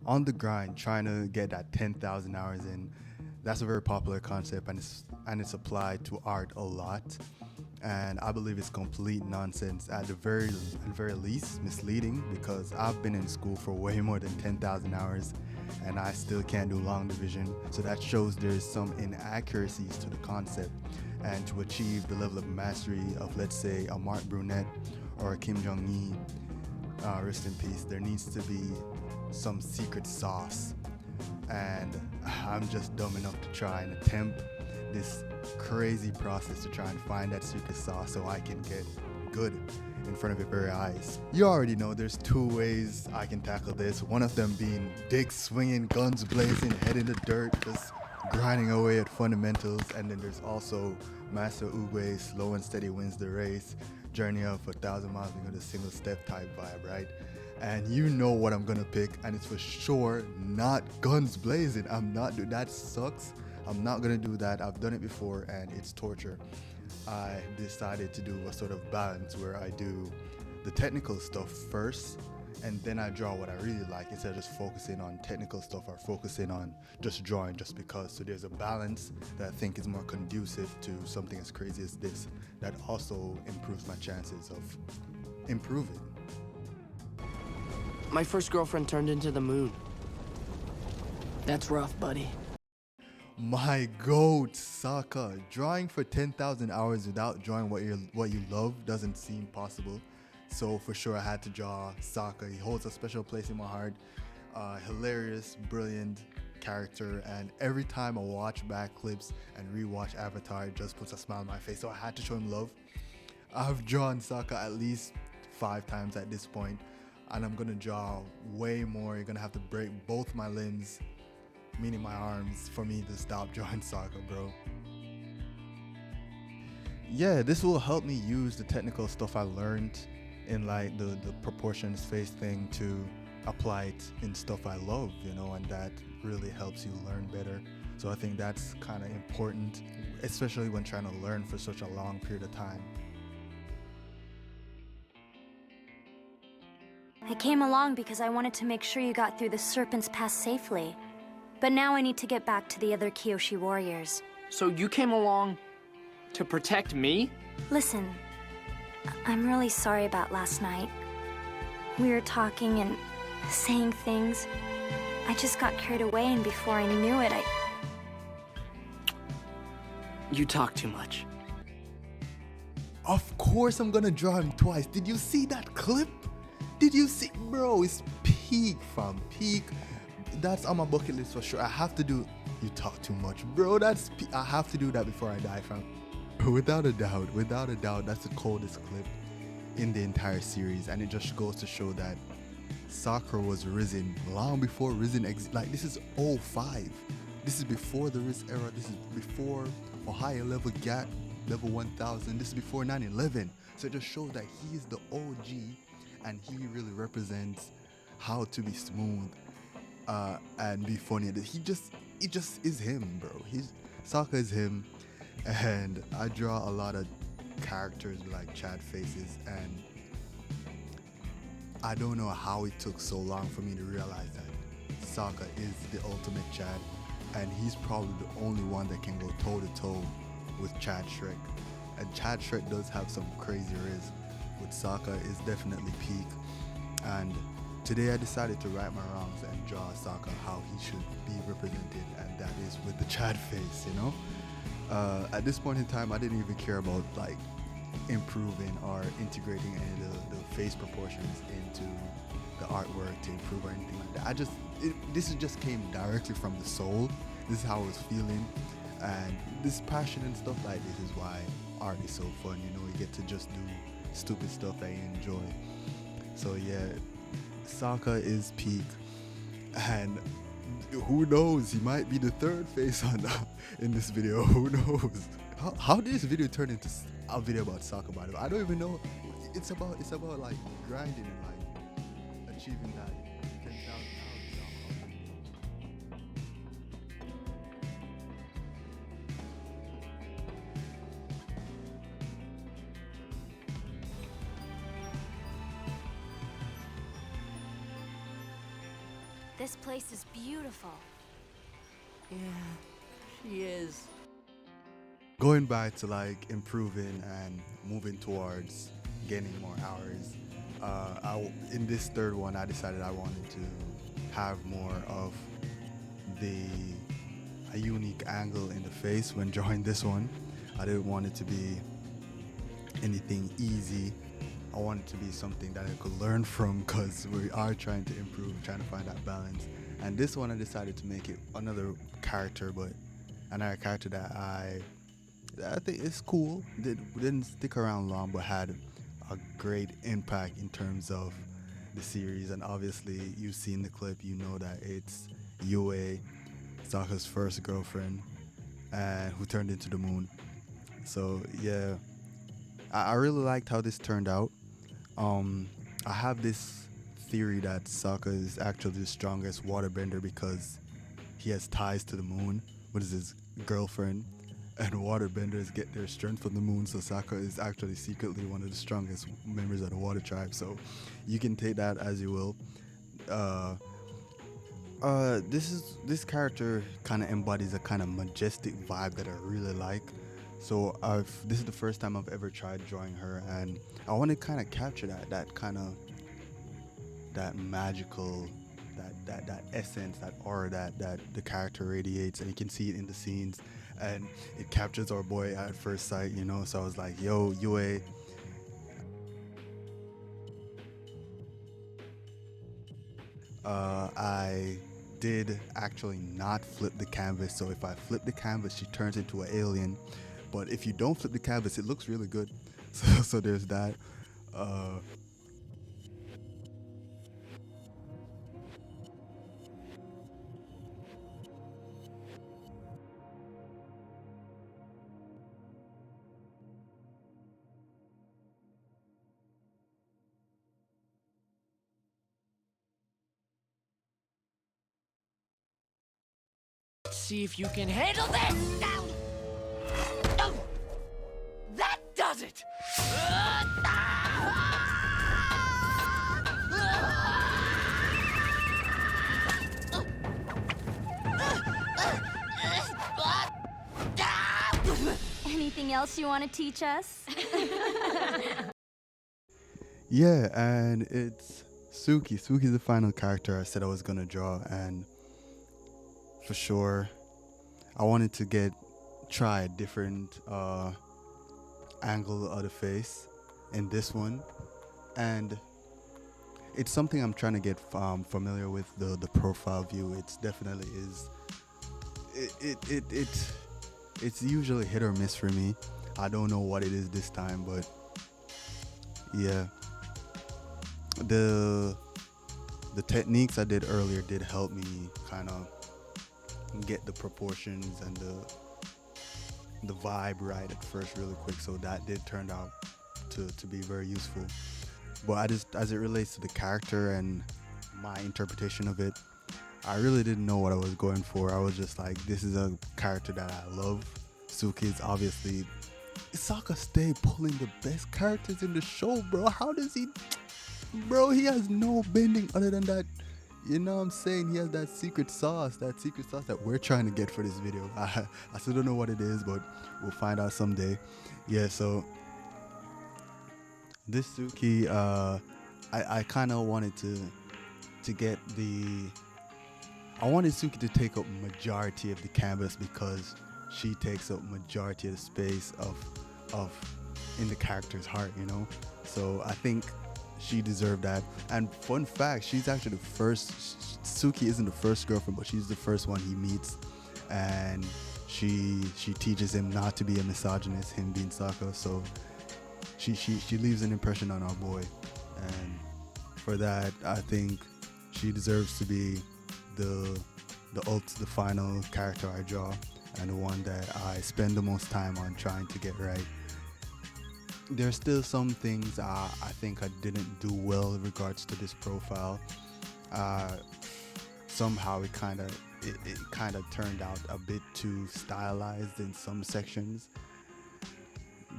on the grind trying to get that 10,000 hours in. That's a very popular concept, and it's applied to art a lot. And I believe it's complete nonsense, at the very least misleading, because I've been in school for way more than 10,000 hours and I still can't do long division. So that shows there's some inaccuracies to the concept. And to achieve the level of mastery of, let's say, a Mark Brunette or a Kim Jong-un, rest in peace, there needs to be some secret sauce. And I'm just dumb enough to try and attempt this crazy process to try and find that secret sauce so I can get good in front of your very eyes. You already know there's two ways I can tackle this. One of them being dick swinging, guns blazing, head in the dirt, just grinding away at fundamentals. And then there's also Master Oogway, slow and steady wins the race, journey of 1,000 miles with a single step type vibe, right? And you know what I'm gonna pick, and it's for sure not guns blazing. I'm not doing that. Sucks. I'm not gonna do that. I've done it before and it's torture. I decided to do a sort of balance where I do the technical stuff first and then I draw what I really like, instead of just focusing on technical stuff or focusing on just drawing just because. So there's a balance that I think is more conducive to something as crazy as this, that also improves my chances of improving. My first girlfriend turned into the moon. That's rough, buddy. My goat, Sokka. Drawing for 10,000 hours without drawing what you love doesn't seem possible. So for sure I had to draw Sokka. He holds a special place in my heart. Hilarious, brilliant character, and every time I watch back clips and rewatch Avatar, it just puts a smile on my face. So I had to show him love. I've drawn Sokka at least 5 times at this point, and I'm gonna draw way more. You're gonna have to break both my limbs, meaning my arms, for me to stop drawing Sokka, bro. Yeah, this will help me use the technical stuff I learned in like the proportions face thing to apply it in stuff I love, and that really helps you learn better. So I think that's kind of important, especially when trying to learn for such a long period of time. I came along because I wanted to make sure you got through the Serpent's Pass safely. But now I need to get back to the other Kyoshi warriors. So you came along to protect me? Listen, I'm really sorry about last night. We were talking and saying things. I just got carried away, and before I knew it, You talk too much. Of course I'm gonna draw him twice. Did you see that clip? Did you see? Bro, it's peak, fam. Peak. That's on my bucket list for sure. I have to do. You talk too much, bro. I have to do that before I die, fam. Without a doubt, that's the coldest clip in the entire series, and it just goes to show that Sakura was risen long before risen like, this is '05. This is before the Riz era. This is before a higher level GAT, level 1000. This is before 9/11. So it just shows that he is the OG, and he really represents how to be smooth and be funny. It just is him, bro. Sokka is him, and I draw a lot of characters with like Chad faces, and I don't know how it took so long for me to realize that Sokka is the ultimate Chad, and he's probably the only one that can go toe to toe with Chad Shrek. And Chad Shrek does have some crazy riz, but Sokka is definitely peak. And today I decided to right my wrongs and draw Sokka how he should be represented, and that is with the Chad face, At this point in time, I didn't even care about like improving or integrating any of the face proportions into the artwork to improve or anything like that. This just came directly from the soul. This is how I was feeling, and this passion and stuff like this is why art is so fun. You get to just do stupid stuff that you enjoy. So yeah, Sokka is peak, and who knows, he might be the third face in this video. Who knows? How did this video turn into a video about Sokka, by the way? I don't even know. It's about like grinding and like achieving that 10,000 hours. This place is beautiful. Yeah, she is. Going back to like improving and moving towards gaining more hours, in this third one, I decided I wanted to have more of a unique angle in the face when drawing this one. I didn't want it to be anything easy. I want it to be something that I could learn from, because we are trying to improve, trying to find that balance. And this one I decided to make it another character, but another character that I think is cool. Didn't stick around long, but had a great impact in terms of the series. And obviously, you've seen the clip, you know that it's Yue, Sokka's first girlfriend, and who turned into the moon. So yeah, I really liked how this turned out. I have this theory that Sokka is actually the strongest waterbender because he has ties to the moon with his girlfriend, and waterbenders get their strength from the moon. So Sokka is actually secretly one of the strongest members of the water tribe. So you can take that as you will. This character kind of embodies a kind of majestic vibe that I really like. So this is the first time I've ever tried drawing her, and I want to kind of capture that kind of that magical, that essence, that aura that the character radiates, and you can see it in the scenes, and it captures our boy at first sight, you know. So I was like, yo, Yue. I did actually not flip the canvas, so if I flip the canvas, she turns into an alien. But if you don't flip the canvas, it looks really good. So there's that. See if you can handle this! Down! Oh! That does it! Anything else you want to teach us? Yeah, and it's Suki. Suki's the final character I said I was gonna draw, and for sure, I wanted to try a different angle of the face in this one, and it's something I'm trying to get familiar with. The profile view, it's definitely is. It's usually hit or miss for me. I don't know what it is this time, but yeah, the techniques I did earlier did help me kind of get the proportions and the vibe right at first really quick, so that did turn out to be very useful. But as it relates to the character and my interpretation of it, I really didn't know what I was going for. I was just like, this is a character that I love. Suki is obviously, Sokka stay pulling the best characters in the show, bro. How does he, bro, he has no bending other than that. You know what I'm saying? He has that secret sauce that we're trying to get for this video. I still don't know what it is, but we'll find out someday. Yeah, so this Suki, I kind of wanted to get I wanted Suki to take up majority of the canvas, because she takes up majority of the space of in the character's heart, you know? So I think she deserved that. And fun fact, she's actually the first, Suki isn't the first girlfriend, but she's the first one he meets, and she teaches him not to be a misogynist, him being Sokka. So she leaves an impression on our boy, and for that I think she deserves to be the final character I draw, and the one that I spend the most time on trying to get right. There's still some things I think I didn't do well in regards to this profile. Somehow it kind of turned out a bit too stylized in some sections.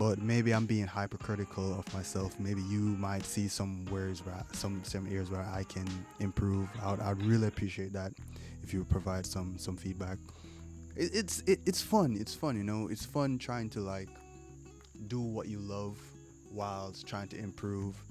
but maybe I'm being hypercritical of myself. Maybe you might see some words where some areas where I can improve. I'd really appreciate that if you provide some feedback. It's fun. It's fun, you know. It's fun trying to like do what you love whilst trying to improve